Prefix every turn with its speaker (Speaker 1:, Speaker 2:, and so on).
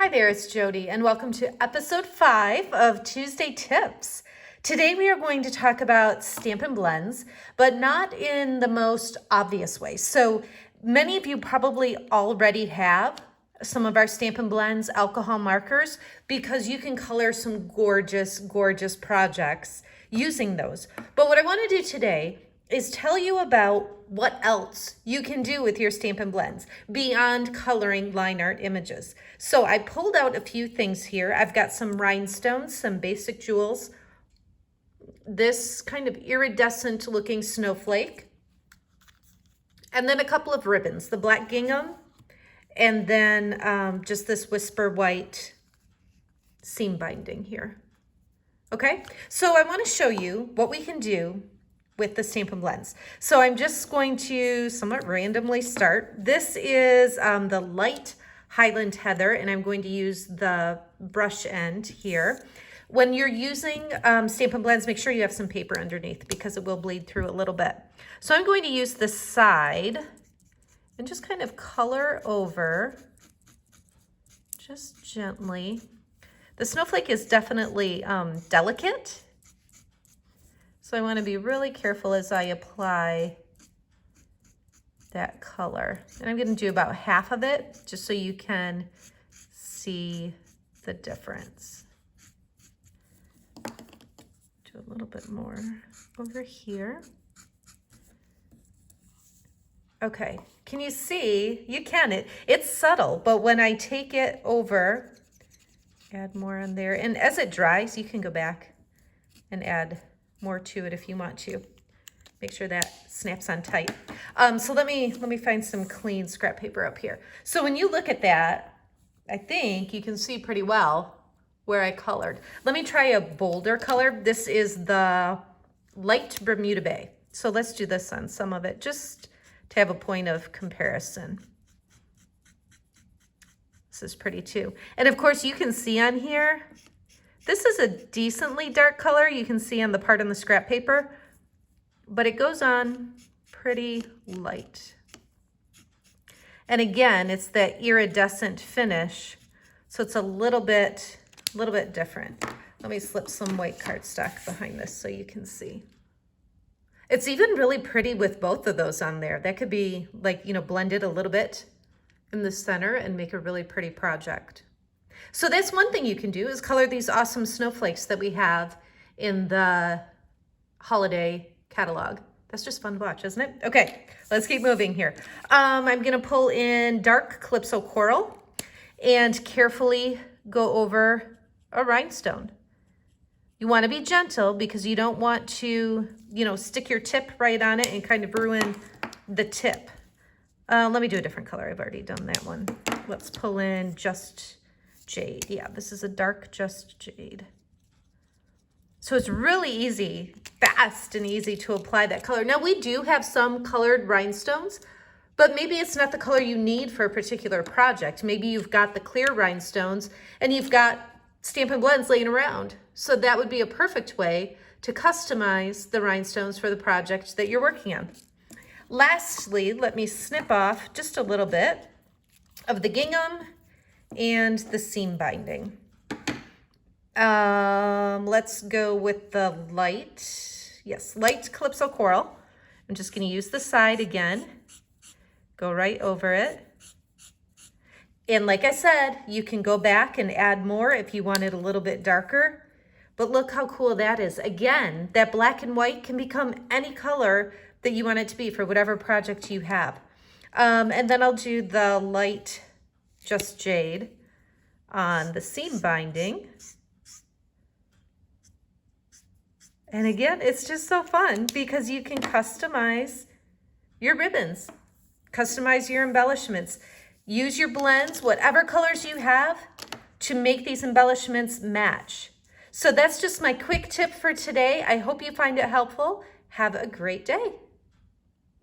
Speaker 1: Hi there, it's Jodi, and welcome to episode 5 of Tuesday Tips. Today we are going to talk about Stampin Blends, but not in the most obvious way. So many of you probably already have some of our Stampin Blends alcohol markers because you can color some gorgeous, gorgeous projects using those. But what I want to do today is tell you about what else you can do with your Stampin' Blends beyond coloring line art images. So I pulled out a few things here. I've got some rhinestones, some basic jewels, this kind of iridescent looking snowflake, and then a couple of ribbons, the black gingham, and then just this whisper white seam binding here. Okay, so I want to show you what we can do with the Stampin' Blends. So I'm just going to somewhat randomly start. This is the light Highland heather, and I'm going to use the brush end here. When you're using Stampin' Blends, make sure you have some paper underneath because it will bleed through a little bit. So I'm going to use the side and just kind of color over, just gently. The snowflake is definitely delicate, so I want to be really careful as I apply that color. And I'm going to do about half of it just so you can see the difference. Do a little bit more over here. Okay, can you see? You can. It's subtle, but when I take it over, add more on there. And as it dries, you can go back and add more to it if you want to. Make sure that snaps on tight. So let me find some clean scrap paper up here. So when you look at that, I think you can see pretty well where I colored. Let me try a bolder color. This is the light Bermuda Bay. So let's do this on some of it just to have a point of comparison. This is pretty too. And of course you can see on here, this is a decently dark color. You can see on the part on the scrap paper, but it goes on pretty light. And again, it's that iridescent finish, so it's a little bit different. Let me slip some white cardstock behind this so you can see. It's even really pretty with both of those on there. That could be like, blended a little bit in the center and make a really pretty project. So that's one thing you can do, is color these awesome snowflakes that we have in the holiday catalog. That's just fun to watch, isn't it? Okay, let's keep moving here. I'm gonna pull in dark Calypso Coral and carefully go over a rhinestone. You wanna be gentle because you don't want to, stick your tip right on it and kind of ruin the tip. Let me do a different color. I've already done that one. Let's pull in Just Jade. Yeah, this is a dark Just Jade. So it's really easy, fast and easy to apply that color. Now we do have some colored rhinestones, but maybe it's not the color you need for a particular project. Maybe you've got the clear rhinestones and you've got Stampin' Blends laying around. So that would be a perfect way to customize the rhinestones for the project that you're working on. Lastly, let me snip off just a little bit of the gingham and the seam binding. Let's go with the light, light Calypso Coral. I'm just going to use the side again, go right over it. And like I said, you can go back and add more if you want it a little bit darker. But look how cool that is. Again, that black and white can become any color that you want it to be for whatever project you have. And then I'll do the light Just Jade on the seam binding. And again, it's just so fun because you can customize your ribbons, customize your embellishments, use your blends, whatever colors you have, to make these embellishments match. So that's just my quick tip for today. I hope you find it helpful. Have a great day.